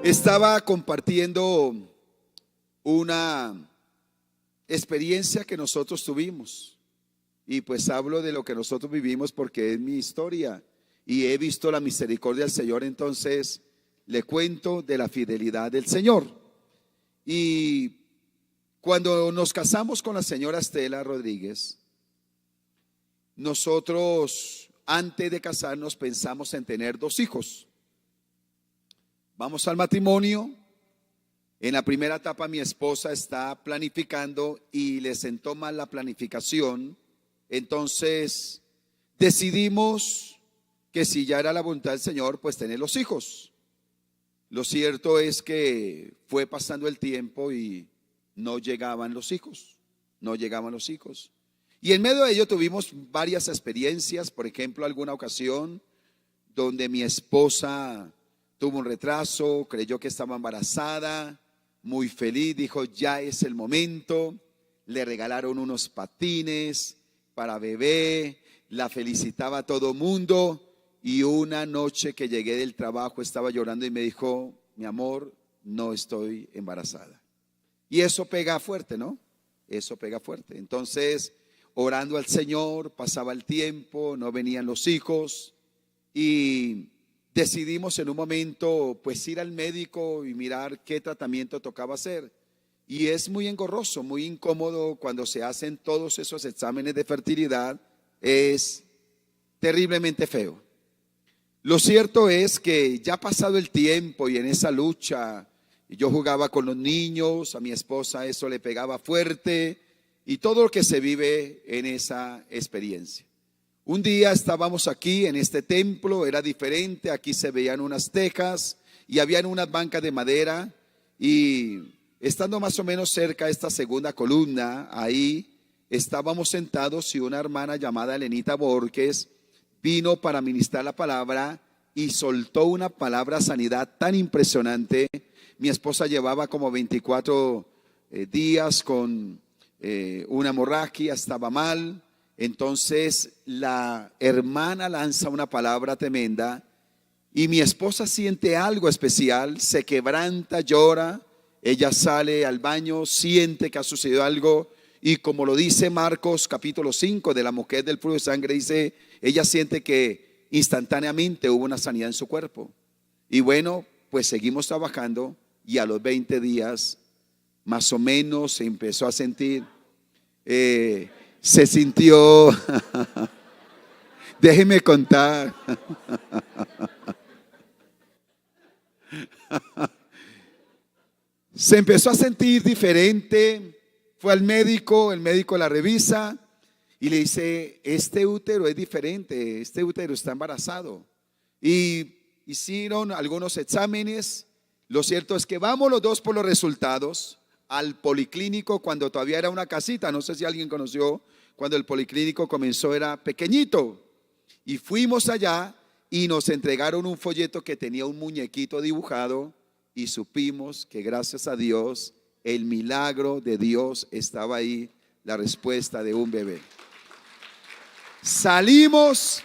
Estaba compartiendo una experiencia que nosotros tuvimos y pues hablo de lo que nosotros vivimos porque es mi historia y he visto la misericordia del Señor. Entonces le cuento de la fidelidad del Señor. Y cuando nos casamos con la señora Estela Rodríguez, nosotros antes de casarnos pensamos en tener 2 hijos. Vamos al matrimonio. En la primera etapa mi esposa está planificando y le sentó mal la planificación. Entonces decidimos que si ya era la voluntad del Señor, pues tener los hijos. Lo cierto es que fue pasando el tiempo y no llegaban los hijos. No llegaban los hijos. Y en medio de ello tuvimos varias experiencias. Por ejemplo, alguna ocasión donde mi esposa tuvo un retraso, creyó que estaba embarazada, muy feliz, dijo ya es el momento. Le regalaron unos patines para bebé, la felicitaba a todo mundo. Y una noche que llegué del trabajo estaba llorando y me dijo: mi amor, no estoy embarazada. Y eso pega fuerte, ¿no? Eso pega fuerte. Entonces, orando al Señor, pasaba el tiempo, no venían los hijos y decidimos en un momento pues ir al médico y mirar qué tratamiento tocaba hacer. Y es muy engorroso, muy incómodo cuando se hacen todos esos exámenes de fertilidad. Es terriblemente feo. Lo cierto es que ya pasado el tiempo y en esa lucha, yo jugaba con los niños, a mi esposa eso le pegaba fuerte y todo lo que se vive en esa experiencia. Un día estábamos aquí en este templo, era diferente, aquí se veían unas tejas y habían unas bancas de madera y estando más o menos cerca de esta segunda columna, ahí estábamos sentados y una hermana llamada Elenita Borges vino para ministrar la palabra y soltó una palabra sanidad tan impresionante. Mi esposa llevaba como 24 días con una hemorragia, estaba mal. Entonces la hermana lanza una palabra tremenda y mi esposa siente algo especial, se quebranta, llora. Ella sale al baño, siente que ha sucedido algo y como lo dice Marcos capítulo 5 de la mujer del flujo de sangre, dice, ella siente que instantáneamente hubo una sanidad en su cuerpo. Y bueno, pues seguimos trabajando y a los 20 días más o menos se empezó a sentir, se sintió, déjeme contar, se empezó a sentir diferente. Fue al médico, el médico la revisa y le dice, este útero es diferente, este útero está embarazado. Y hicieron algunos exámenes. Lo cierto es que vamos los dos por los resultados al policlínico cuando todavía era una casita. No sé si alguien conoció cuando el policlínico comenzó, era pequeñito. Y fuimos allá y nos entregaron un folleto que tenía un muñequito dibujado y supimos que gracias a Dios el milagro de Dios estaba ahí, la respuesta de un bebé. Salimos.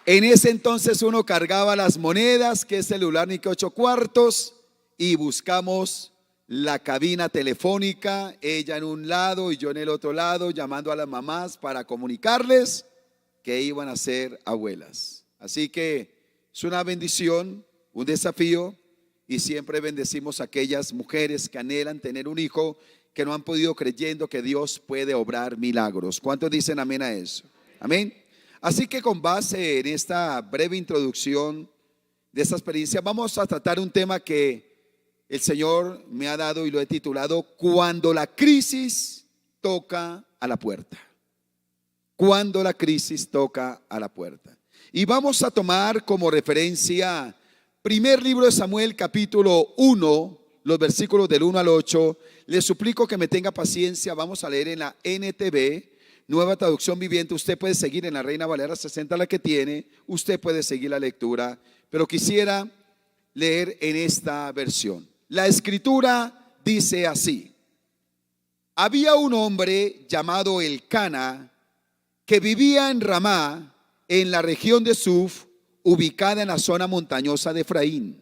En ese entonces uno cargaba las monedas, que es celular ni que 8 cuartos, y buscamos la cabina telefónica, ella en un lado y yo en el otro lado, llamando a las mamás para comunicarles que iban a ser abuelas. Así que es una bendición, un desafío. Y siempre bendecimos a aquellas mujeres que anhelan tener un hijo, que no han podido, creyendo que Dios puede obrar milagros. ¿Cuántos dicen amén a eso? Amén. Así que con base en esta breve introducción de esta experiencia, vamos a tratar un tema que el Señor me ha dado y lo he titulado Cuando la crisis toca a la puerta. Cuando la crisis toca a la puerta. Y vamos a tomar como referencia primer libro de Samuel, capítulo 1, los versículos del 1 al 8. Les suplico que me tenga paciencia. Vamos a leer en la NTV, Nueva Traducción Viviente. Usted puede seguir en la Reina Valera 60, la que tiene. Usted puede seguir la lectura, pero quisiera leer en esta versión. La escritura dice así: había un hombre llamado Elcana que vivía en Ramá, en la región de Suf, ubicada en la zona montañosa de Efraín.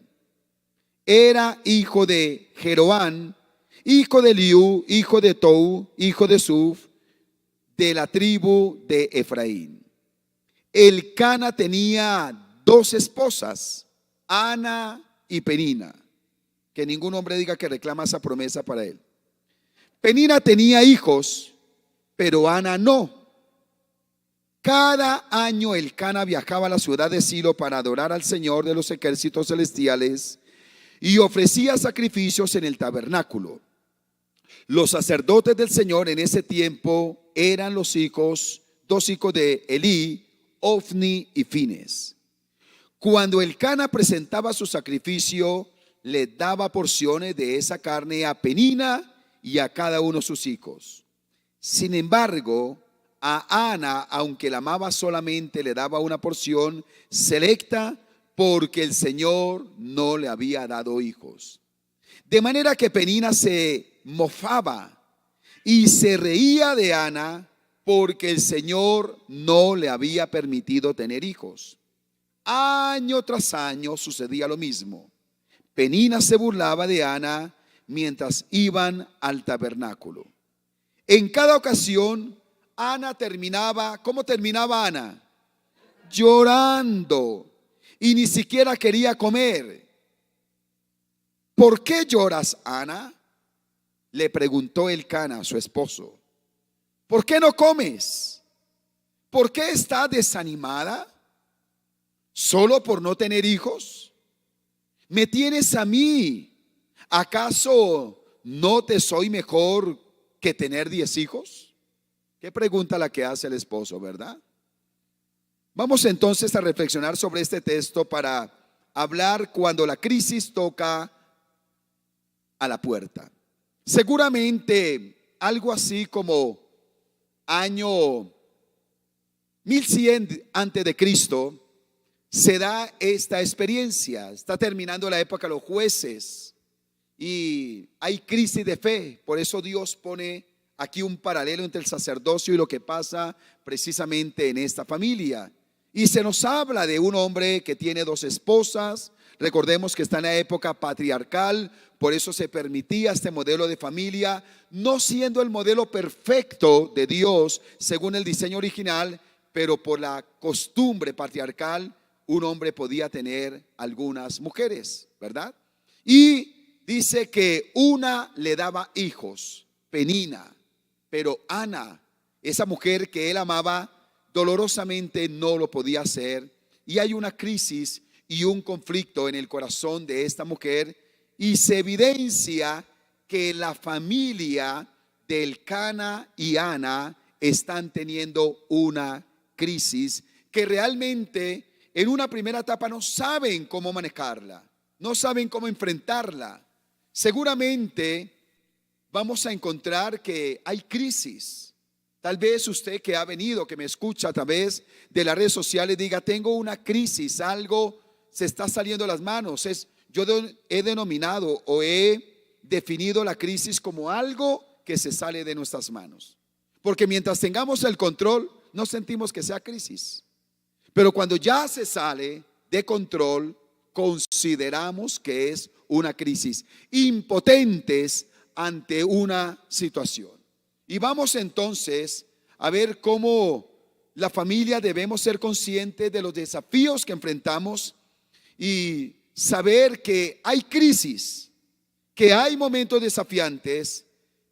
era hijo de Jeroán, hijo de Eliú, hijo de Tou, hijo de Suf, de la tribu de Efraín. Elcana tenía dos esposas, Ana y Penina. Que ningún hombre diga que reclama esa promesa para él. Penina tenía hijos, pero Ana no. Cada año Elcana viajaba a la ciudad de Silo para adorar al Señor de los ejércitos celestiales y ofrecía sacrificios en el tabernáculo. Los sacerdotes del Señor en ese tiempo eran dos hijos de Elí, Ofni y Fines. Cuando Elcana presentaba su sacrificio, le daba porciones de esa carne a Penina y a cada uno de sus hijos. Sin embargo, a Ana, aunque la amaba, solamente le daba una porción selecta porque el Señor no le había dado hijos. De manera que Penina se mofaba y se reía de Ana porque el Señor no le había permitido tener hijos. Año tras año sucedía lo mismo. Penina se burlaba de Ana mientras iban al tabernáculo. En cada ocasión, Ana terminaba, ¿cómo terminaba Ana? Llorando, y ni siquiera quería comer. ¿Por qué lloras, Ana?, le preguntó Elcana a su esposo. ¿Por qué no comes? ¿Por qué estás desanimada? ¿Solo por no tener hijos? ¿Me tienes a mí? ¿Acaso no te soy mejor que tener 10 hijos? Qué pregunta la que hace el esposo, ¿verdad? Vamos entonces a reflexionar sobre este texto para hablar cuando la crisis toca a la puerta. Seguramente algo así como año 1100 antes de Cristo se da esta experiencia. Está terminando la época de los jueces y hay crisis de fe. Por eso Dios pone aquí un paralelo entre el sacerdocio y lo que pasa precisamente en esta familia. Y se nos habla de un hombre que tiene dos esposas. Recordemos que está en la época patriarcal, por eso se permitía este modelo de familia, no siendo el modelo perfecto de Dios según el diseño original, pero por la costumbre patriarcal, un hombre podía tener algunas mujeres, ¿verdad? Y dice que una le daba hijos, Penina, pero Ana, esa mujer que él amaba, dolorosamente no lo podía hacer. Y hay una crisis y un conflicto en el corazón de esta mujer, y se evidencia que la familia de Elcana y Ana están teniendo una crisis que realmente en una primera etapa no saben cómo manejarla, no saben cómo enfrentarla. Seguramente vamos a encontrar que hay crisis. Tal vez usted que ha venido, que me escucha a través de las redes sociales, diga: tengo una crisis, algo se está saliendo de las manos. Yo he denominado o he definido la crisis como algo que se sale de nuestras manos. Porque mientras tengamos el control, no sentimos que sea crisis. Pero cuando ya se sale de control, consideramos que es una crisis, impotentes ante una situación. Y vamos entonces a ver cómo la familia debemos ser conscientes de los desafíos que enfrentamos y saber que hay crisis, que hay momentos desafiantes,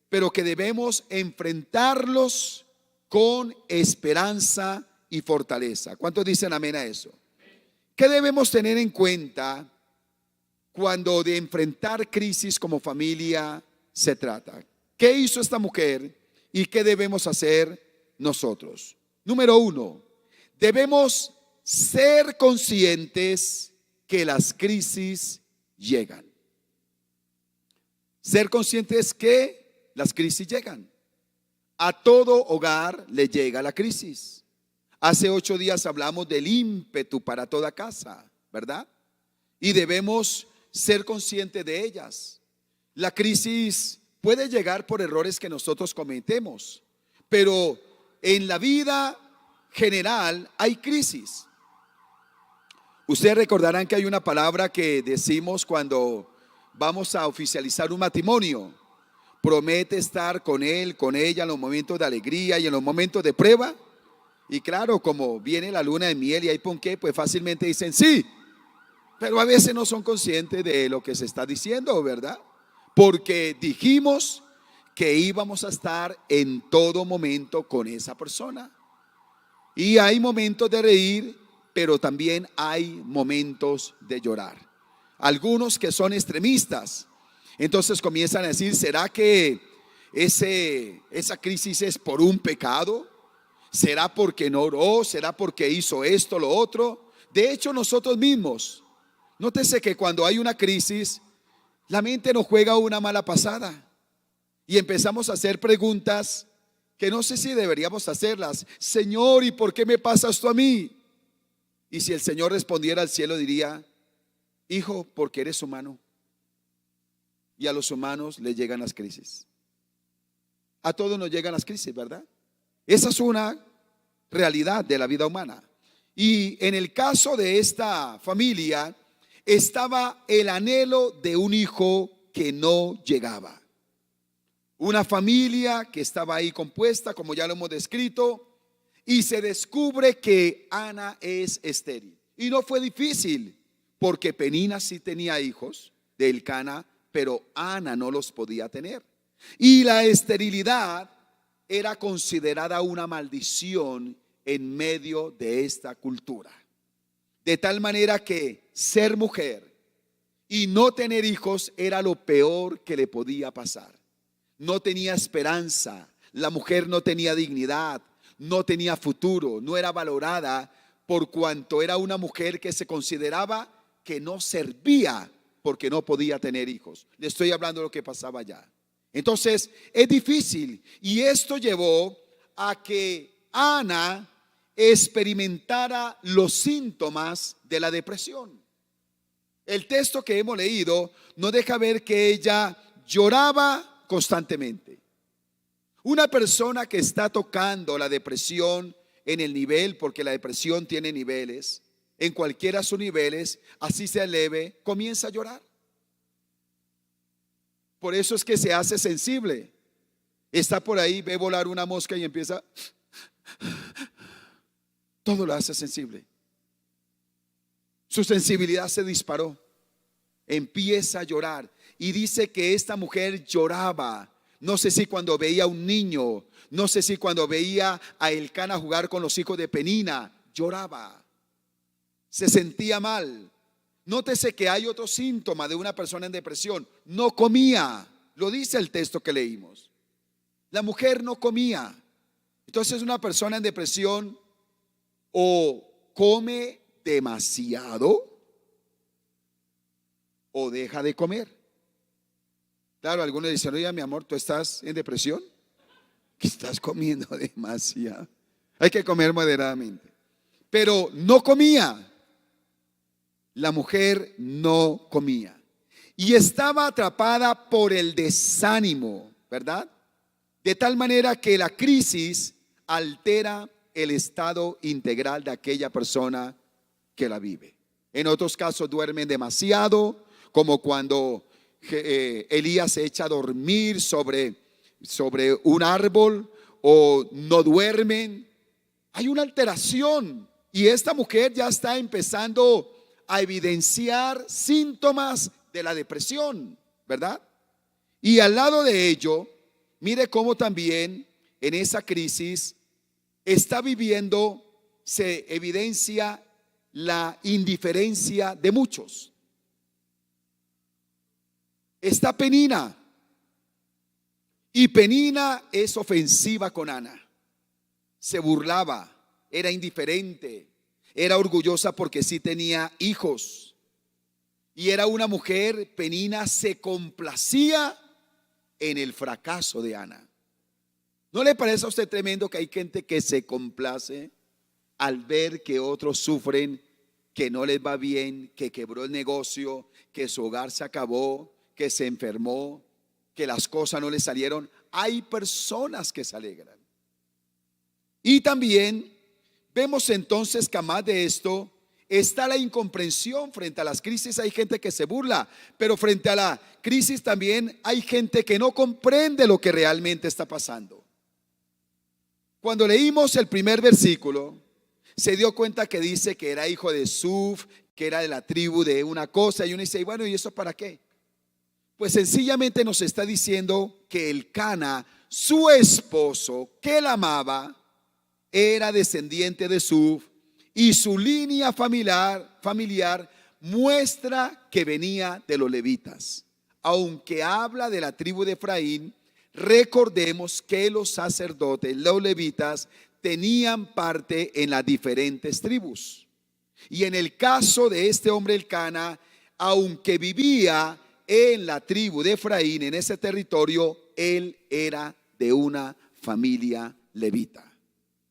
pero que debemos enfrentarlos con esperanza y fortaleza. ¿Cuántos dicen amén a eso? ¿Qué debemos tener en cuenta cuando de enfrentar crisis como familia se trata? ¿Qué hizo esta mujer y qué debemos hacer nosotros? Número 1, debemos ser conscientes que las crisis llegan. Ser conscientes que las crisis llegan. A todo hogar le llega la crisis. Hace 8 días hablamos del ímpetu para toda casa, ¿verdad? Y debemos ser conscientes de ellas. La crisis puede llegar por errores que nosotros cometemos, pero en la vida general hay crisis. Ustedes recordarán que hay una palabra que decimos cuando vamos a oficializar un matrimonio. Promete estar con él, con ella en los momentos de alegría y en los momentos de prueba. Y claro, como viene la luna de miel y hay ponqué, pues fácilmente dicen sí, pero a veces no son conscientes de lo que se está diciendo, ¿verdad? Porque dijimos que íbamos a estar en todo momento con esa persona. Y hay momentos de reír, pero también hay momentos de llorar. Algunos que son extremistas, entonces comienzan a decir, ¿será que esa crisis es por un pecado? ¿Será porque no oró? ¿Será porque hizo esto, lo otro? De hecho, nosotros mismos, nótese que cuando hay una crisis, la mente nos juega una mala pasada y empezamos a hacer preguntas que no sé si deberíamos hacerlas. Señor, ¿y por qué me pasa esto a mí? Y si el Señor respondiera al cielo, diría, hijo, porque eres humano. Y a los humanos les llegan las crisis. A todos nos llegan las crisis, ¿verdad? Esa es una realidad de la vida humana. Y en el caso de esta familia, estaba el anhelo de un hijo que no llegaba. Una familia que estaba ahí compuesta, como ya lo hemos descrito, y se descubre que Ana es estéril. Y no fue difícil, porque Penina sí tenía hijos de Elcana, pero Ana no los podía tener. Y la esterilidad era considerada una maldición en medio de esta cultura. De tal manera que ser mujer y no tener hijos era lo peor que le podía pasar. No tenía esperanza, la mujer no tenía dignidad, no tenía futuro, no era valorada por cuanto era una mujer que se consideraba que no servía porque no podía tener hijos. Le estoy hablando de lo que pasaba allá. Entonces es difícil y esto llevó a que Ana experimentara los síntomas de la depresión. El texto que hemos leído nos deja ver que ella lloraba constantemente. Una persona que está tocando la depresión en el nivel, porque la depresión tiene niveles, en cualquiera de sus niveles, así sea leve, comienza a llorar. Por eso es que se hace sensible. Está por ahí, ve volar una mosca y empieza, todo lo hace sensible. Su sensibilidad se disparó. Empieza a llorar. Y dice que esta mujer lloraba. No sé si cuando veía a un niño, no sé si cuando veía a Elcana jugar con los hijos de Penina, lloraba. Se sentía mal. Nótese que hay otro síntoma de una persona en depresión. No comía. Lo dice el texto que leímos. La mujer no comía. Entonces una persona en depresión o come demasiado o deja de comer. Claro, algunos dicen, oye, mi amor, ¿tú estás en depresión? Que estás comiendo demasiado. Hay que comer moderadamente. Pero no comía. La mujer no comía. Y estaba atrapada por el desánimo, ¿verdad? De tal manera que la crisis altera el estado integral de aquella persona que la vive. En otros casos duermen demasiado, como cuando Elías se echa a dormir sobre un árbol, o no duermen. Hay una alteración y esta mujer ya está empezando a evidenciar síntomas de la depresión, ¿verdad? Y al lado de ello, mire cómo también en esa crisis está viviendo, se evidencia la indiferencia de muchos. Está Penina, y Penina es ofensiva con Ana. Se burlaba, era indiferente, era orgullosa porque sí tenía hijos. Y era una mujer, Penina se complacía en el fracaso de Ana. ¿No le parece a usted tremendo que hay gente que se complace al ver que otros sufren, que no les va bien, que quebró el negocio, que su hogar se acabó, que se enfermó, que las cosas no le salieron? Hay personas que se alegran. Y también vemos entonces que además de esto, está la incomprensión. Frente a las crisis hay gente que se burla, pero frente a la crisis también hay gente que no comprende lo que realmente está pasando. Cuando leímos el primer versículo, se dio cuenta que dice que era hijo de Suf, que era de la tribu de una cosa, y uno dice, bueno, ¿y eso para qué? Pues sencillamente nos está diciendo que Elcana, su esposo, que la amaba, era descendiente de Suf, y su línea familiar muestra que venía de los levitas. Aunque habla de la tribu de Efraín, recordemos que los sacerdotes, los levitas, tenían parte en las diferentes tribus. Y en el caso de este hombre Elcana, aunque vivía en la tribu de Efraín, en ese territorio, él era de una familia levita,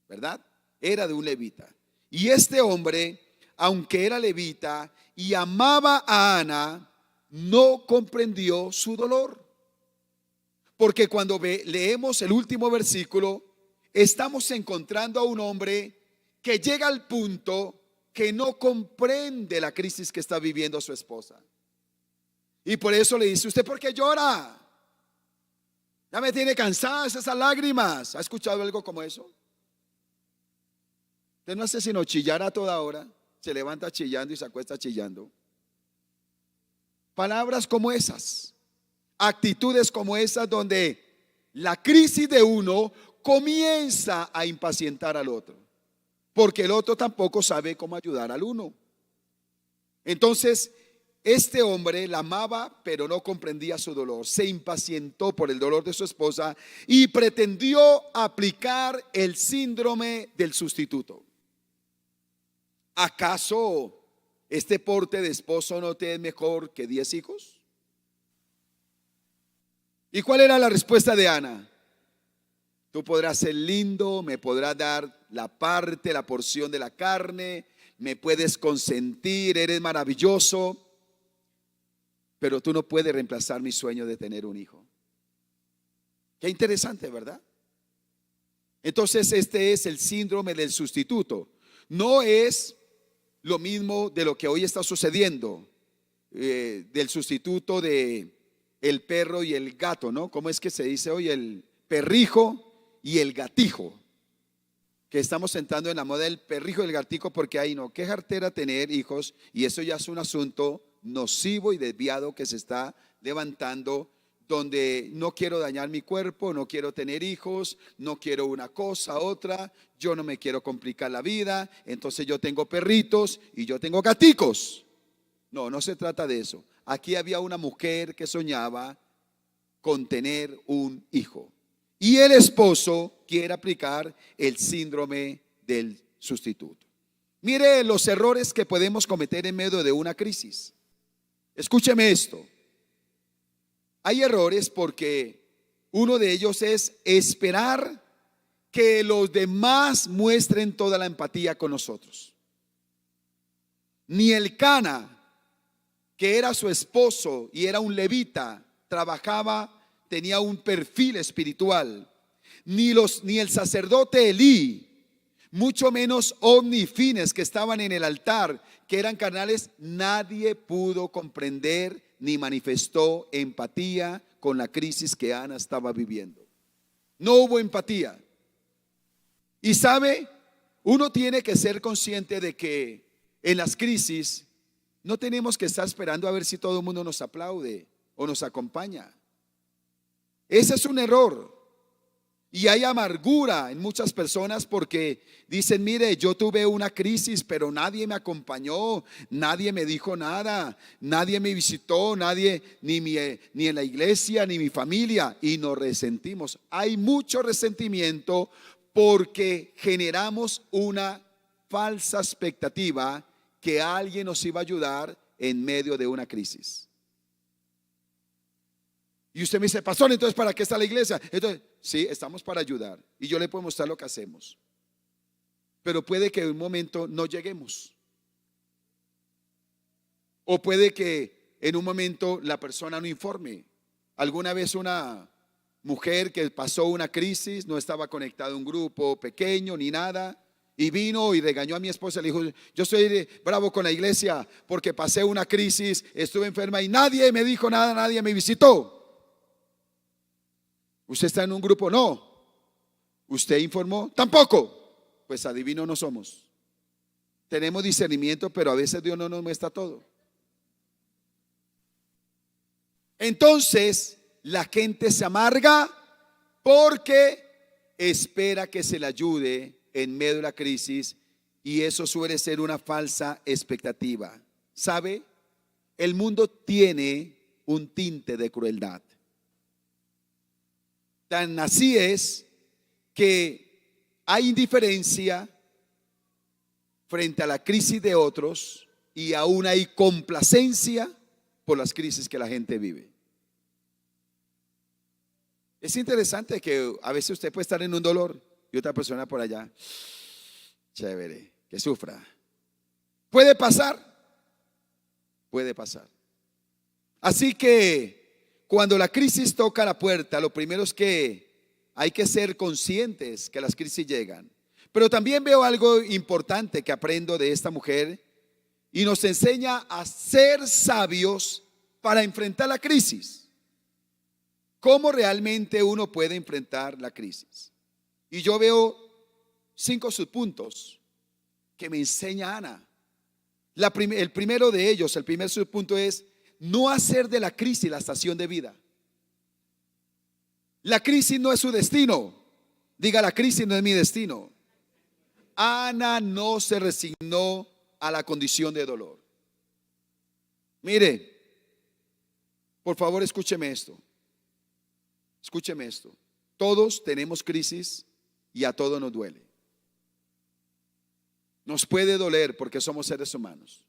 ¿verdad? Era de un levita. Y este hombre, aunque era levita y amaba a Ana, no comprendió su dolor. Porque cuando leemos el último versículo, estamos encontrando a un hombre que llega al punto que no comprende la crisis que está viviendo su esposa. Y por eso le dice, ¿usted por qué llora? Ya me tiene cansadas esas lágrimas. ¿Ha escuchado algo como eso? Usted no hace sino chillar a toda hora. Se levanta chillando y se acuesta chillando. Palabras como esas, actitudes como esas, donde la crisis de uno comienza a impacientar al otro, porque el otro tampoco sabe cómo ayudar al uno. Entonces, este hombre la amaba, pero no comprendía su dolor. Se impacientó por el dolor de su esposa y pretendió aplicar el síndrome del sustituto. ¿Acaso este porte de esposo no te es mejor que 10 hijos? ¿Y cuál era la respuesta de Ana? Tú podrás ser lindo, me podrás dar la parte, la porción de la carne, me puedes consentir, eres maravilloso, pero tú no puedes reemplazar mi sueño de tener un hijo. Qué interesante, ¿verdad? Entonces este es el síndrome del sustituto. No es lo mismo de lo que hoy está sucediendo, del sustituto de el perro y el gato, ¿no? ¿Cómo es que se dice hoy? El perrijo y el gatijo. Que estamos entrando en la moda del perrijo y el gatijo, porque ahí no, qué jartera tener hijos, y eso ya es un asunto nocivo y desviado que se está levantando, donde no quiero dañar mi cuerpo, no quiero tener hijos, no quiero una cosa, otra, yo no me quiero complicar la vida, entonces yo tengo perritos y yo tengo gaticos. No, no se trata de eso. Aquí había una mujer que soñaba con tener un hijo, y el esposo quiere aplicar el síndrome del sustituto. Mire los errores que podemos cometer en medio de una crisis. Escúcheme esto. Hay errores porque uno de ellos es esperar que los demás muestren toda la empatía con nosotros. Ni Elcana, que era su esposo y era un levita, trabajaba, tenía un perfil espiritual, ni el sacerdote Elí, mucho menos Ofni y Fines, que estaban en el altar, que eran carnales, nadie pudo comprender ni manifestó empatía con la crisis que Ana estaba viviendo. No hubo empatía. Y sabe, uno tiene que ser consciente de que en las crisis no tenemos que estar esperando a ver si todo el mundo nos aplaude o nos acompaña. Ese es un error. Y hay amargura en muchas personas porque dicen, mire, yo tuve una crisis, pero nadie me acompañó, nadie me dijo nada, nadie me visitó, nadie, ni en la iglesia, ni mi familia, y nos resentimos. Hay mucho resentimiento porque generamos una falsa expectativa que alguien nos iba a ayudar en medio de una crisis. Y usted me dice, pastor, entonces ¿para qué está la iglesia? Entonces, sí, estamos para ayudar y yo le puedo mostrar lo que hacemos, pero puede que en un momento no lleguemos, o puede que en un momento la persona no informe. Alguna vez una mujer que pasó una crisis, no estaba conectada a un grupo pequeño ni nada, y vino y regañó a mi esposa. Le dijo: yo estoy bravo con la iglesia porque pasé una crisis, estuve enferma y nadie me dijo nada, nadie me visitó. ¿Usted está en un grupo? No. ¿Usted informó? Tampoco. Pues adivino no somos. Tenemos discernimiento, pero a veces Dios no nos muestra todo. Entonces la gente se amarga porque espera que se le ayude en medio de la crisis, y eso suele ser una falsa expectativa. ¿Sabe? El mundo tiene un tinte de crueldad. Tan así es que hay indiferencia frente a la crisis de otros, y aún hay complacencia por las crisis que la gente vive. Es interesante que a veces usted puede estar en un dolor y otra persona por allá, chévere, que sufra. Puede pasar, puede pasar. Así que cuando la crisis toca la puerta, lo primero es que hay que ser conscientes que las crisis llegan. Pero también veo algo importante que aprendo de esta mujer, y nos enseña a ser sabios para enfrentar la crisis. ¿Cómo realmente uno puede enfrentar la crisis? Y yo veo 5 subpuntos que me enseña Ana. El primero de ellos, el primer subpunto es: no hacer de la crisis la estación de vida. La crisis no es su destino. Diga: la crisis no es mi destino. Ana no se resignó a la condición de dolor. Mire, por favor, escúcheme esto. Escúcheme esto. Todos tenemos crisis y a todos nos duele. Nos puede doler porque somos seres humanos.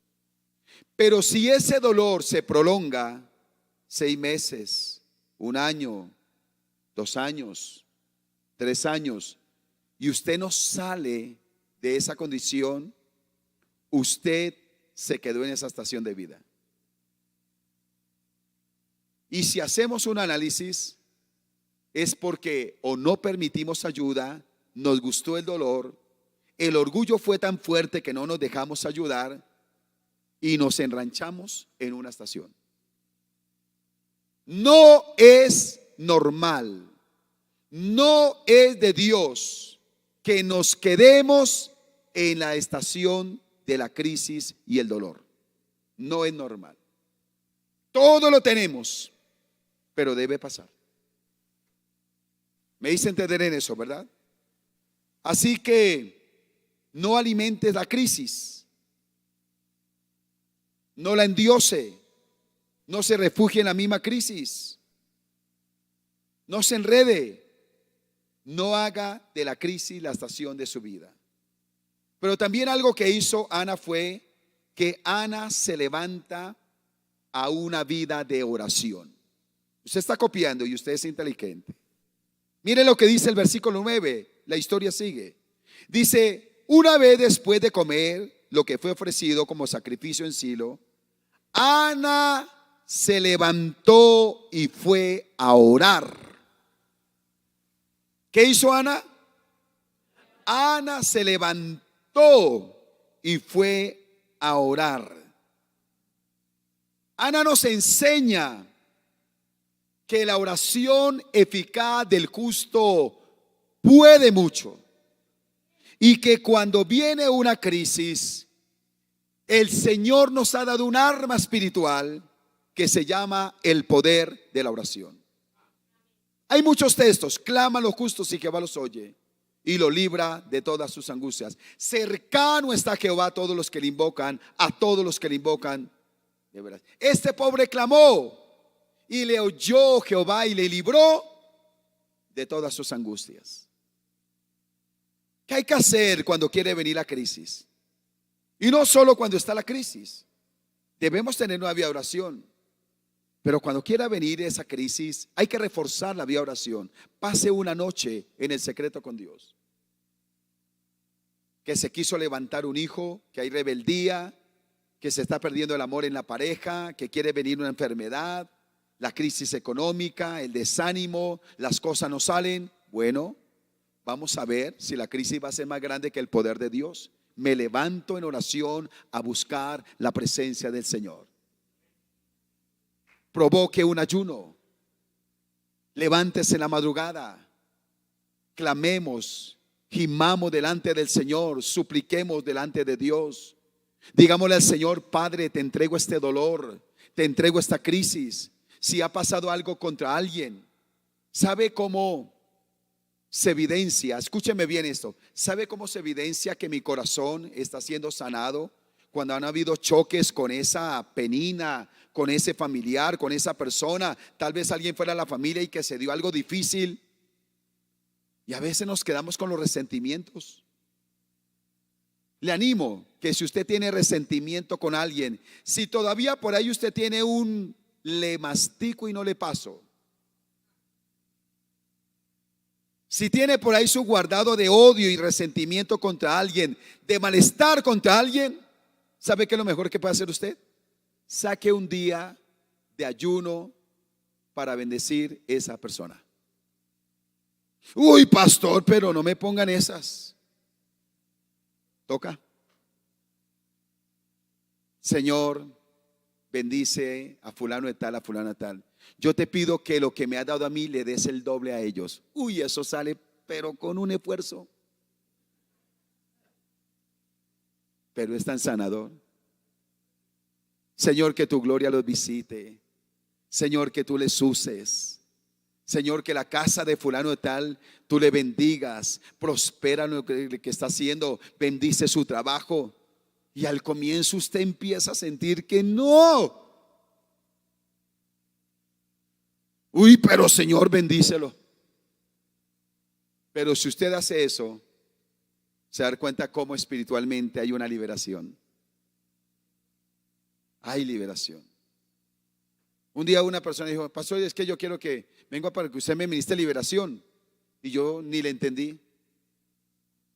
Pero si ese dolor se prolonga 6 meses, 1 año, 2 años, 3 años, y usted no sale de esa condición, usted se quedó en esa estación de vida. Y si hacemos un análisis, es porque o no permitimos ayuda, nos gustó el dolor, el orgullo fue tan fuerte que no nos dejamos ayudar y nos enranchamos en una estación. No es normal, no es de Dios que nos quedemos en la estación de la crisis y el dolor. No es normal. Todo lo tenemos, pero debe pasar. Me hice entender en eso, ¿verdad? Así que no alimentes la crisis, no la endiose, no se refugie en la misma crisis, no se enrede, no haga de la crisis la estación de su vida. Pero también algo que hizo Ana fue que Ana se levanta a una vida de oración. Usted está copiando y usted es inteligente. Mire lo que dice el versículo 9, la historia sigue. Dice: una vez después de comer lo que fue ofrecido como sacrificio en Silo, Ana se levantó y fue a orar. ¿Qué hizo Ana? Ana se levantó y fue a orar. Ana nos enseña que la oración eficaz del justo puede mucho, y que cuando viene una crisis, el Señor nos ha dado un arma espiritual que se llama el poder de la oración. Hay muchos textos: clama a los justos y Jehová los oye y lo libra de todas sus angustias. Cercano está Jehová a todos los que le invocan, a todos los que le invocan de verdad. Este pobre clamó y le oyó Jehová y le libró de todas sus angustias. ¿Qué hay que hacer cuando quiere venir la crisis? Y no solo cuando está la crisis. Debemos tener una vida de oración. Pero cuando quiera venir esa crisis, hay que reforzar la vida de oración. Pase una noche en el secreto con Dios. Que se quiso levantar un hijo, que hay rebeldía, que se está perdiendo el amor en la pareja, que quiere venir una enfermedad, la crisis económica, el desánimo, las cosas no salen. Bueno, Vamos a ver si la crisis va a ser más grande que el poder de Dios. Me levanto en oración a buscar la presencia del Señor. Provoque un ayuno. Levántese en la madrugada. Clamemos, gimamos delante del Señor, supliquemos delante de Dios. Digámosle al Señor: Padre, te entrego este dolor, te entrego esta crisis. Si ha pasado algo contra alguien, ¿sabe cómo se evidencia? Escúcheme bien esto. ¿Sabe cómo se evidencia que mi corazón está siendo sanado? Cuando han habido choques con esa penina, con ese familiar, con esa persona. Tal vez alguien fuera de la familia y que se dio algo difícil. Y a veces nos quedamos con los resentimientos. Le animo que si usted tiene resentimiento con alguien, si todavía por ahí usted tiene un le mastico y no le paso, si tiene por ahí su guardado de odio y resentimiento contra alguien, de malestar contra alguien, ¿sabe qué es lo mejor que puede hacer usted? Saque un día de ayuno para bendecir esa persona. Uy, pastor, pero no me pongan esas. Toca. Señor, bendice a fulano de tal, a fulano de tal. Yo te pido que lo que me ha dado a mí le des el doble a ellos. Uy, eso sale, pero con un esfuerzo. Pero es tan sanador. Señor, que tu gloria los visite. Señor, que tú les uses. Señor, que la casa de fulano de tal, tú le bendigas, prospera lo que está haciendo, bendice su trabajo. Y al comienzo usted empieza a sentir que no. Uy, pero Señor, bendícelo. Pero si usted hace eso, se da cuenta cómo espiritualmente hay una liberación. Hay liberación. Un día una persona dijo: pastor, es que yo quiero que venga para que usted me ministre liberación. Y yo ni le entendí,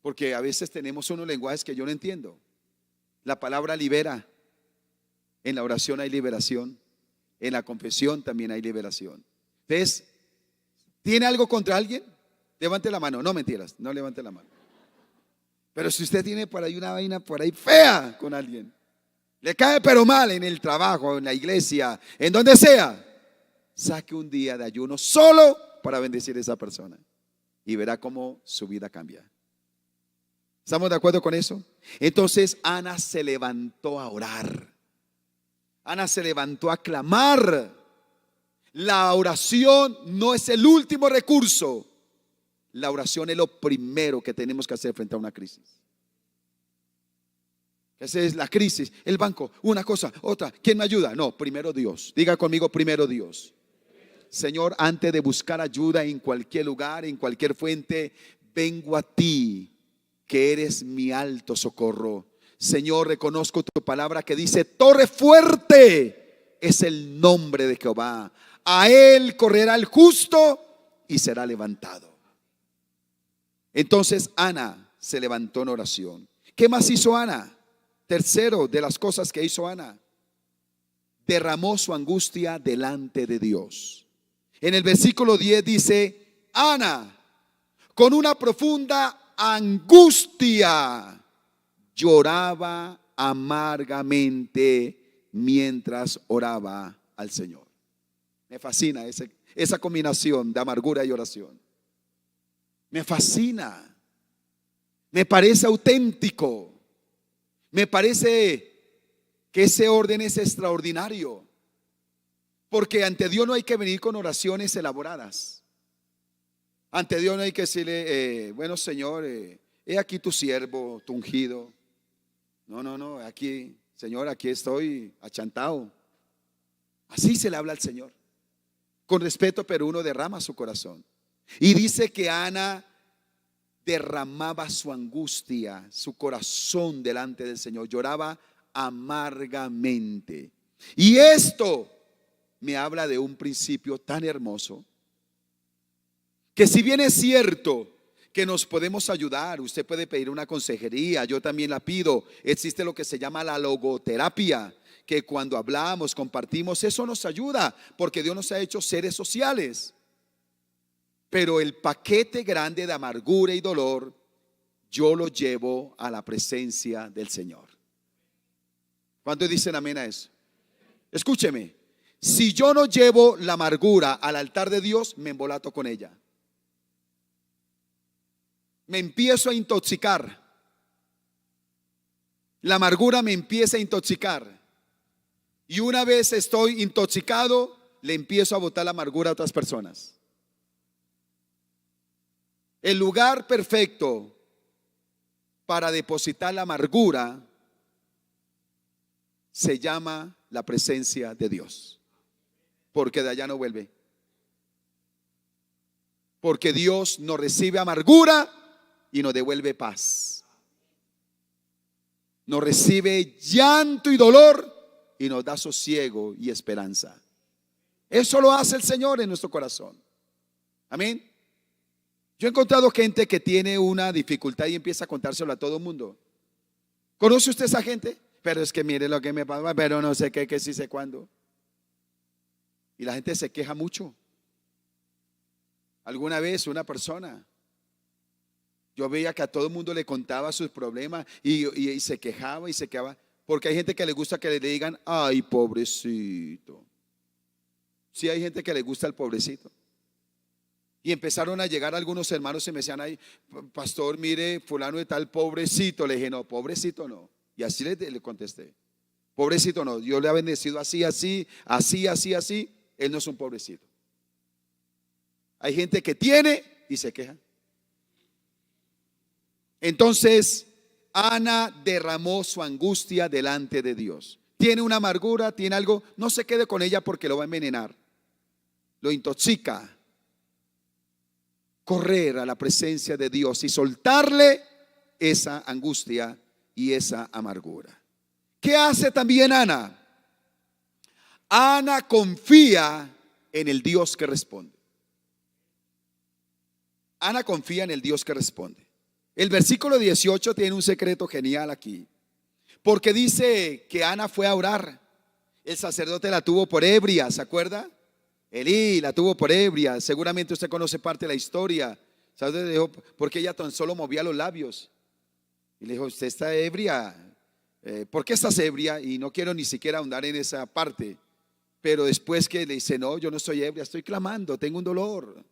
porque a veces tenemos unos lenguajes que yo no entiendo. La palabra libera. En la oración hay liberación. En la confesión también hay liberación. Entonces, ¿tiene algo contra alguien? Levante la mano. No, mentiras, no levante la mano. Pero si usted tiene por ahí una vaina por ahí fea con alguien, le cae pero mal en el trabajo, en la iglesia, en donde sea, saque un día de ayuno solo para bendecir a esa persona y verá cómo su vida cambia. ¿Estamos de acuerdo con eso? Entonces Ana se levantó a orar. Ana se levantó a clamar. La oración no es el último recurso. La oración es lo primero que tenemos que hacer frente a una crisis. Esa es la crisis, el banco, una cosa, otra. ¿Quién me ayuda? No, primero Dios. Diga conmigo: primero Dios. Señor, antes de buscar ayuda en cualquier lugar, en cualquier fuente, vengo a ti, que eres mi alto socorro. Señor, reconozco tu palabra que dice: torre fuerte es el nombre de Jehová. A él correrá el justo y será levantado. Entonces Ana se levantó en oración. ¿Qué más hizo Ana? Tercero de las cosas que hizo Ana: derramó su angustia delante de Dios. En el versículo 10 dice: Ana, con una profunda angustia, lloraba amargamente mientras oraba al Señor. Me fascina esa combinación de amargura y oración. Me fascina. Me parece auténtico. Me parece que ese orden es extraordinario. Porque ante Dios no hay que venir con oraciones elaboradas. Ante Dios no hay que decirle: bueno, Señor, he aquí tu siervo, tu ungido. No, aquí, Señor, aquí estoy achantado. Así se le habla al Señor. Con respeto, pero uno derrama su corazón. Y dice que Ana derramaba su angustia, su corazón delante del Señor. Lloraba amargamente. Y esto me habla de un principio tan hermoso, que si bien es cierto que nos podemos ayudar, usted puede pedir una consejería, yo también la pido. Existe lo que se llama la logoterapia, que cuando hablamos, compartimos, eso nos ayuda, porque Dios nos ha hecho seres sociales. Pero el paquete grande de amargura y dolor, yo lo llevo a la presencia del Señor. ¿Cuántos dicen amén a eso? Escúcheme, si yo no llevo la amargura al altar de Dios, me embolato con ella. Me empiezo a intoxicar. La amargura me empieza a intoxicar. Y una vez estoy intoxicado, le empiezo a botar la amargura a otras personas. El lugar perfecto para depositar la amargura se llama la presencia de Dios, porque de allá no vuelve. Porque Dios nos recibe amargura y nos devuelve paz. Nos recibe llanto y dolor y nos da sosiego y esperanza. Eso lo hace el Señor en nuestro corazón. Amén. Yo he encontrado gente que tiene una dificultad y empieza a contárselo a todo el mundo. ¿Conoce usted esa gente? Pero es que mire lo que me pasa, pero no sé qué, que sí sé cuándo. Y la gente se queja mucho. Alguna vez una persona, yo veía que a todo el mundo le contaba sus problemas y se quejaba y se quejaba. Porque hay gente que le gusta que le digan, ay, pobrecito. Sí, hay gente que le gusta el pobrecito. Y empezaron a llegar algunos hermanos y me decían, ay, pastor, mire, fulano de tal, pobrecito. Le dije, no, pobrecito no. Y así le contesté, pobrecito no, Dios le ha bendecido así, así, así, así, así. Él no es un pobrecito. Hay gente que tiene y se queja. Entonces Ana derramó su angustia delante de Dios. Tiene una amargura, tiene algo, no se quede con ella porque lo va a envenenar, lo intoxica. Correr a la presencia de Dios y soltarle esa angustia y esa amargura. ¿Qué hace también Ana? Ana confía en el Dios que responde. Ana confía en el Dios que responde. El versículo 18 tiene un secreto genial aquí, porque dice que Ana fue a orar. El sacerdote la tuvo por ebria, ¿se acuerda? Elí la tuvo por ebria. Seguramente usted conoce parte de la historia. ¿Sabe? Dijo, porque ella tan solo movía los labios. Y le dijo, usted está ebria. ¿Por qué estás ebria? Y no quiero ni siquiera ahondar en esa parte. Pero después que le dice, no, yo no estoy ebria, estoy clamando, tengo un dolor.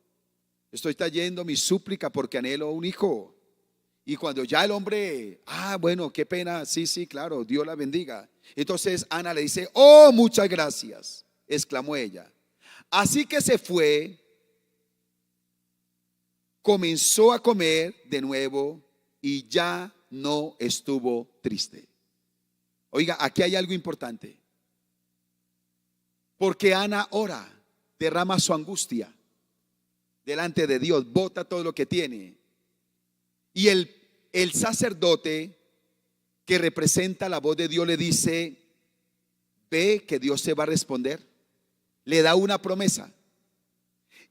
Estoy trayendo mi súplica porque anhelo un hijo. Y cuando ya el hombre, bueno, qué pena, sí, claro, Dios la bendiga. Entonces Ana le dice, oh, muchas gracias, exclamó ella. Así que se fue, comenzó a comer de nuevo y ya no estuvo triste. Oiga, aquí hay algo importante. Porque Ana ora, derrama su angustia delante de Dios, bota todo lo que tiene. Y el sacerdote que representa la voz de Dios le dice, ve que Dios se va a responder. Le da una promesa.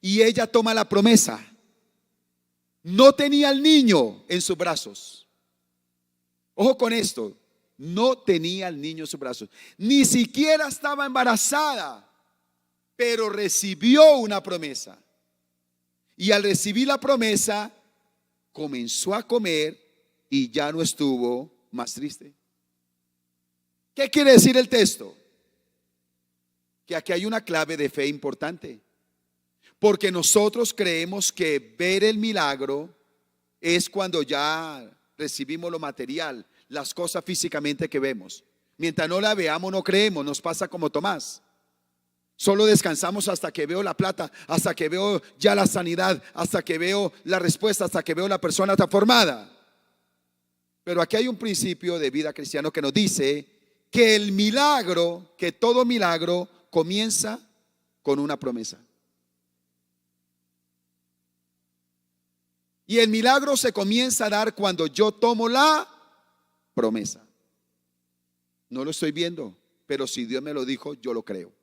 Y ella toma la promesa. No tenía al niño en sus brazos. Ojo con esto. No tenía al niño en sus brazos. Ni siquiera estaba embarazada. Pero recibió una promesa. Y al recibir la promesa, comenzó a comer y ya no estuvo más triste. ¿Qué quiere decir el texto? Que aquí hay una clave de fe importante. Porque nosotros creemos que ver el milagro es cuando ya recibimos lo material, las cosas físicamente que vemos. Mientras no la veamos no creemos, nos pasa como Tomás. Solo descansamos hasta que veo la plata, hasta que veo ya la sanidad, hasta que veo la respuesta, hasta que veo la persona transformada. Pero aquí hay un principio de vida cristiano que nos dice que el milagro, que todo milagro comienza con una promesa. Y el milagro se comienza a dar cuando yo tomo la promesa. No lo estoy viendo, pero si Dios me lo dijo, yo lo creo.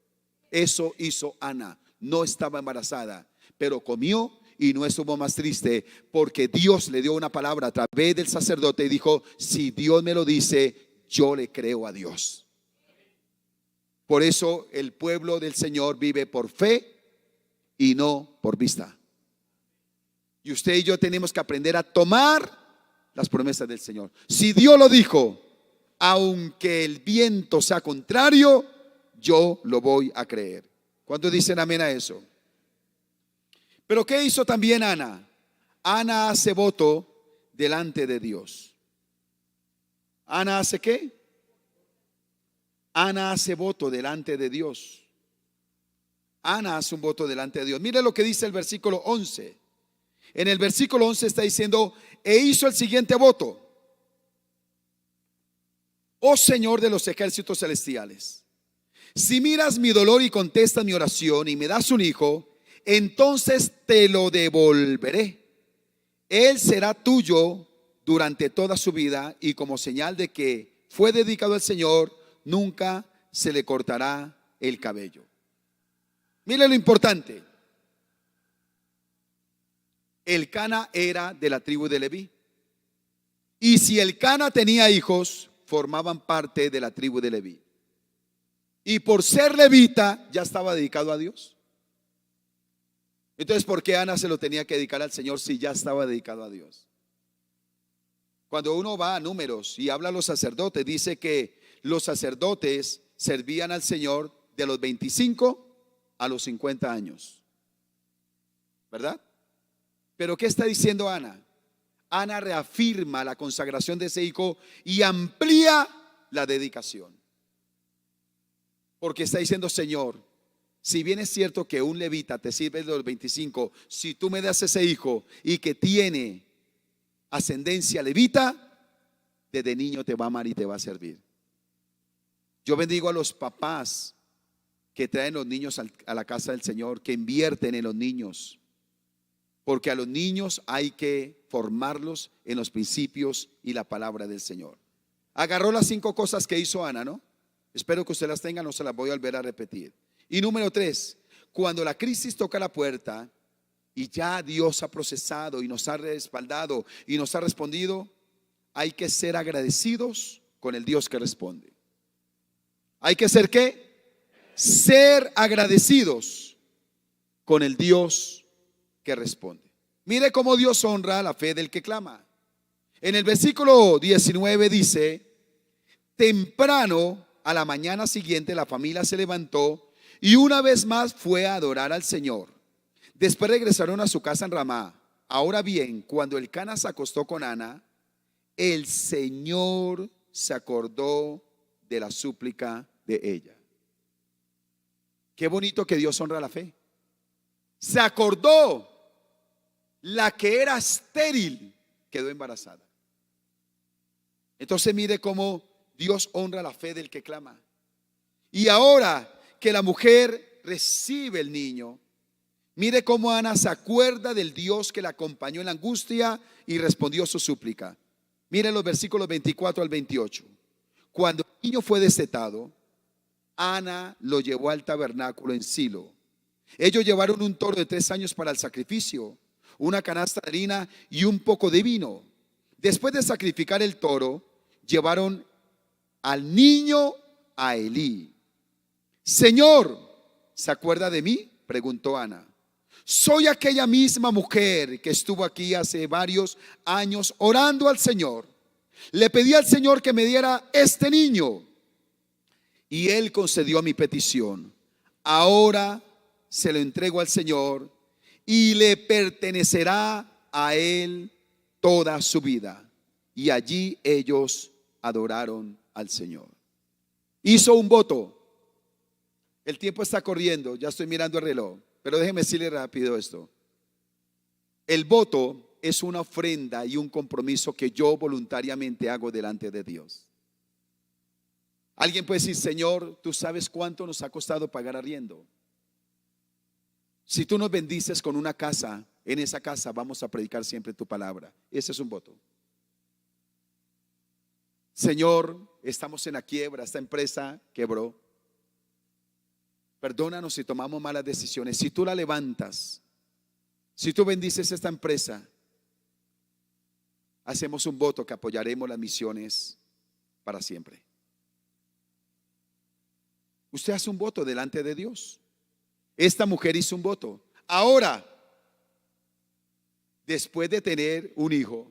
Eso hizo Ana. No estaba embarazada, pero comió y no estuvo más triste porque Dios le dio una palabra a través del sacerdote y dijo, si Dios me lo dice, yo le creo a Dios. Por eso el pueblo del Señor vive por fe y no por vista. Y usted y yo tenemos que aprender a tomar las promesas del Señor. Si Dios lo dijo, aunque el viento sea contrario, yo lo voy a creer. ¿Cuántos dicen amén a eso? Pero ¿qué hizo también Ana? Ana hace voto delante de Dios. ¿Ana hace qué? Ana hace voto delante de Dios. Ana hace un voto delante de Dios. Mire lo que dice el versículo 11. En el versículo 11 está diciendo, e hizo el siguiente voto: oh Señor de los ejércitos celestiales, si miras mi dolor y contestas mi oración y me das un hijo, entonces te lo devolveré. Él será tuyo durante toda su vida, y como señal de que fue dedicado al Señor, nunca se le cortará el cabello. Mire lo importante. El Cana era de la tribu de Leví. Y si el Cana tenía hijos, formaban parte de la tribu de Leví. Y por ser levita, ya estaba dedicado a Dios. Entonces, ¿por qué Ana se lo tenía que dedicar al Señor si ya estaba dedicado a Dios? Cuando uno va a Números y habla a los sacerdotes, dice que los sacerdotes servían al Señor de los 25 a los 50 años. ¿Verdad? Pero ¿qué está diciendo Ana? Ana reafirma la consagración de ese hijo y amplía la dedicación. Porque está diciendo, Señor, si bien es cierto que un levita te sirve de los 25, si tú me das ese hijo y que tiene ascendencia levita, desde niño te va a amar y te va a servir. Yo bendigo a los papás que traen los niños a la casa del Señor, que invierten en los niños. Porque a los niños hay que formarlos en los principios y la palabra del Señor. Agarró las 5 cosas que hizo Ana, ¿no? Espero que usted las tenga, no se las voy a volver a repetir. Y número 3, cuando la crisis toca la puerta y ya Dios ha procesado y nos ha respaldado y nos ha respondido, hay que ser agradecidos con el Dios que responde. ¿Hay que ser qué? Ser agradecidos con el Dios que responde. Mire cómo Dios honra la fe del que clama. En el versículo 19 dice, temprano a la mañana siguiente la familia se levantó y una vez más fue a adorar al Señor. Después regresaron a su casa en Ramá. Ahora bien, cuando el Cana se acostó con Ana, el Señor se acordó de la súplica de ella. Qué bonito que Dios honra la fe. Se acordó. La que era estéril quedó embarazada. Entonces mire cómo Dios honra la fe del que clama. Y ahora que la mujer recibe el niño, mire cómo Ana se acuerda del Dios que la acompañó en la angustia y respondió su súplica. Mire los versículos 24 al 28. Cuando el niño fue destetado, Ana lo llevó al tabernáculo en Silo. Ellos llevaron un toro de 3 años para el sacrificio, una canasta de harina y un poco de vino. Después de sacrificar el toro, llevaron al niño a Elí. Señor, ¿se acuerda de mí?, preguntó Ana. Soy aquella misma mujer que estuvo aquí hace varios años orando al Señor. Le pedí al Señor que me diera este niño y Él concedió mi petición. Ahora se lo entrego al Señor y le pertenecerá a Él toda su vida. Y allí ellos adoraron al Señor. Hizo un voto. El tiempo está corriendo, ya estoy mirando el reloj, pero déjeme decirle rápido esto. El voto es una ofrenda y un compromiso que yo voluntariamente hago delante de Dios. Alguien puede decir, Señor, tú sabes cuánto nos ha costado pagar arriendo. Si tú nos bendices con una casa, en esa casa vamos a predicar siempre tu palabra. Ese es un voto. Señor, estamos en la quiebra, esta empresa quebró. Perdónanos si tomamos malas decisiones. Si tú la levantas, si tú bendices esta empresa, hacemos un voto que apoyaremos las misiones para siempre. Usted hace un voto delante de Dios. Esta mujer hizo un voto. Ahora, después de tener un hijo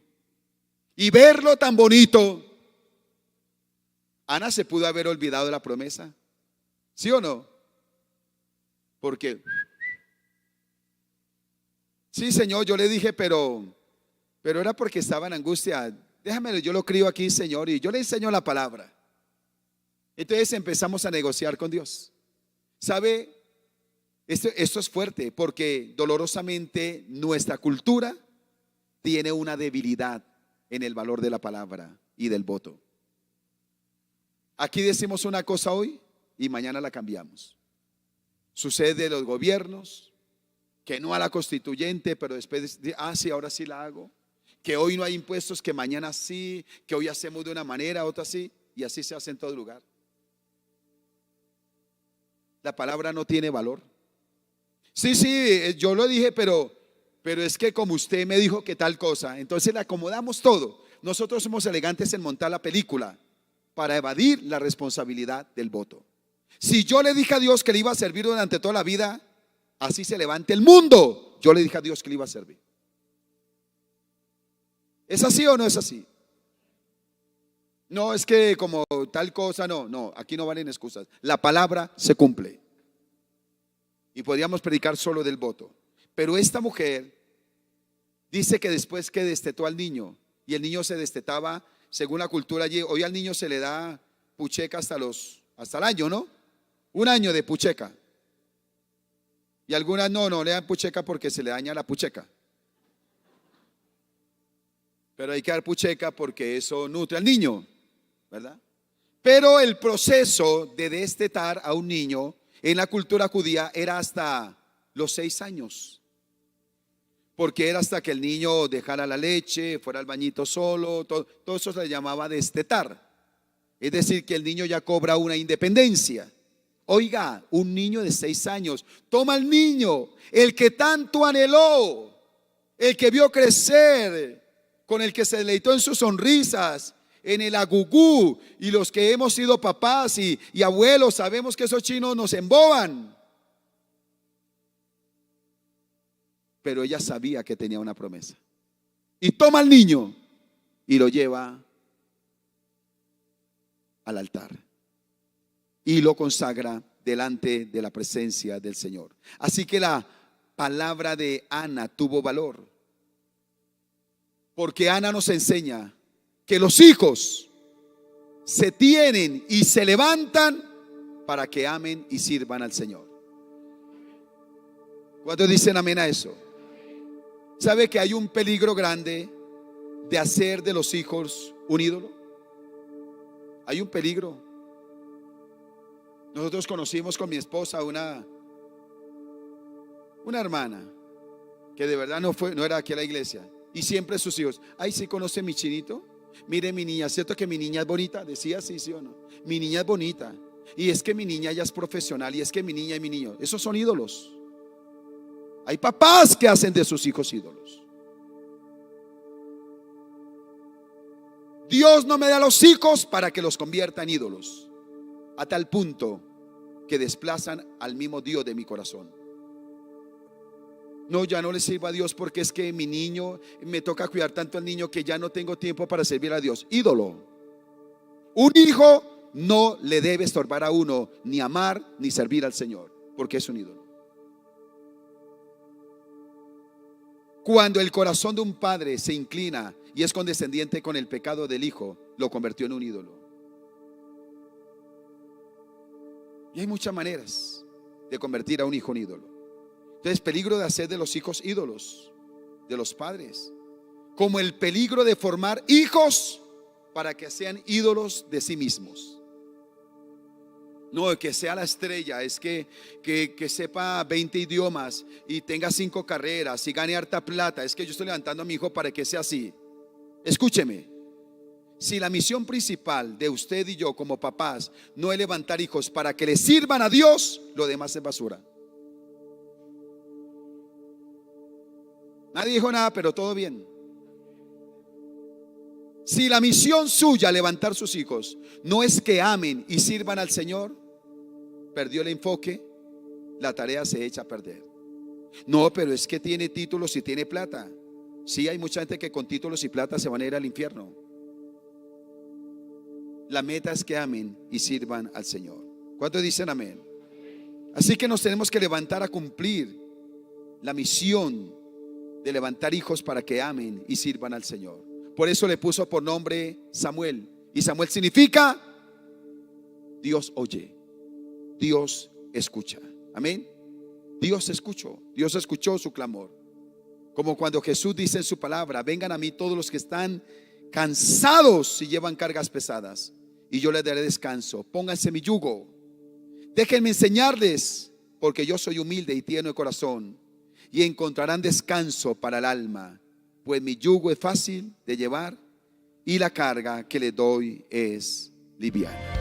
y verlo tan bonito, Ana se pudo haber olvidado de la promesa, ¿sí o no? Porque, sí, Señor, yo le dije, pero era porque estaba en angustia. Déjame, yo lo crío aquí, Señor, y yo le enseño la palabra. Entonces empezamos a negociar con Dios. ¿Sabe? Esto es fuerte porque dolorosamente nuestra cultura tiene una debilidad en el valor de la palabra y del voto. Aquí decimos una cosa hoy y mañana la cambiamos. Sucede en los gobiernos, que no a la constituyente, pero después, sí, ahora sí la hago. Que hoy no hay impuestos, que mañana sí, que hoy hacemos de una manera, otra sí, y así se hace en todo lugar. La palabra no tiene valor. Sí, yo lo dije, pero es que como usted me dijo que tal cosa, entonces le acomodamos todo. Nosotros somos elegantes en montar la película para evadir la responsabilidad del voto. Si yo le dije a Dios que le iba a servir durante toda la vida, así se levante el mundo, yo le dije a Dios que le iba a servir. ¿Es así o no es así? No, es que como tal cosa, no, aquí no valen excusas. La palabra se cumple. Y podríamos predicar solo del voto. Pero esta mujer dice que después que destetó al niño, y el niño se destetaba, según la cultura allí, hoy al niño se le da pucheca hasta el año, ¿no? Un año de pucheca. Y algunas no le dan pucheca porque se le daña la pucheca. Pero hay que dar pucheca porque eso nutre al niño, ¿verdad? Pero el proceso de destetar a un niño en la cultura judía era hasta los 6 años. Porque era hasta que el niño dejara la leche, fuera al bañito solo, todo eso se le llamaba destetar. Es decir, que el niño ya cobra una independencia. Oiga, un niño de 6 años, toma al niño, el que tanto anheló, el que vio crecer, con el que se deleitó en sus sonrisas, en el agugú, y los que hemos sido papás y abuelos sabemos que esos chinos nos emboban. Pero ella sabía que tenía una promesa. Y toma al niño y lo lleva al altar y lo consagra delante de la presencia del Señor. Así que la palabra de Ana tuvo valor, porque Ana nos enseña que los hijos se tienen y se levantan para que amen y sirvan al Señor. ¿Cuántos dicen amén a eso? ¿Sabe que hay un peligro grande de hacer de los hijos un ídolo? Hay un peligro. Nosotros conocimos con mi esposa una hermana que de verdad no era aquí a la iglesia, y siempre sus hijos, ay, ¿sí conoce mi chinito? Mire mi niña, ¿cierto que mi niña es bonita? Decía sí o no, mi niña es bonita, y es que mi niña ya es profesional, y es que mi niña y mi niño, esos son ídolos. Hay papás que hacen de sus hijos ídolos. Dios no me da los hijos para que los convierta en ídolos, a tal punto que desplazan al mismo Dios de mi corazón. No, ya no le sirvo a Dios porque es que mi niño, me toca cuidar tanto al niño que ya no tengo tiempo para servir a Dios. Ídolo. Un hijo no le debe estorbar a uno ni amar ni servir al Señor, porque es un ídolo. Cuando el corazón de un padre se inclina y es condescendiente con el pecado del hijo, lo convirtió en un ídolo. Y hay muchas maneras de convertir a un hijo en ídolo. Entonces, peligro de hacer de los hijos ídolos de los padres, como el peligro de formar hijos para que sean ídolos de sí mismos. No, que sea la estrella, es que sepa 20 idiomas y tenga 5 carreras y gane harta plata. Es que yo estoy levantando a mi hijo para que sea así. Escúcheme, si la misión principal de usted y yo como papás no es levantar hijos para que le sirvan a Dios, lo demás es basura. Nadie dijo nada, pero todo bien. Si la misión suya, levantar sus hijos, no es que amen y sirvan al Señor, perdió el enfoque, la tarea se echa a perder. No, pero es que tiene títulos y tiene plata. Sí, hay mucha gente que con títulos y plata se van a ir al infierno. La meta es que amen y sirvan al Señor. ¿Cuántos dicen amén? Así que nos tenemos que levantar a cumplir la misión de levantar hijos para que amen y sirvan al Señor. Por eso le puso por nombre Samuel. Y Samuel significa Dios oye, Dios escucha. Amén. Dios escuchó su clamor. Como cuando Jesús dice en su palabra: vengan a mí todos los que están cansados y llevan cargas pesadas, y yo les daré descanso. Pónganse mi yugo, déjenme enseñarles, porque yo soy humilde y tierno de corazón, y encontrarán descanso para el alma, pues mi yugo es fácil de llevar y la carga que les doy es liviana.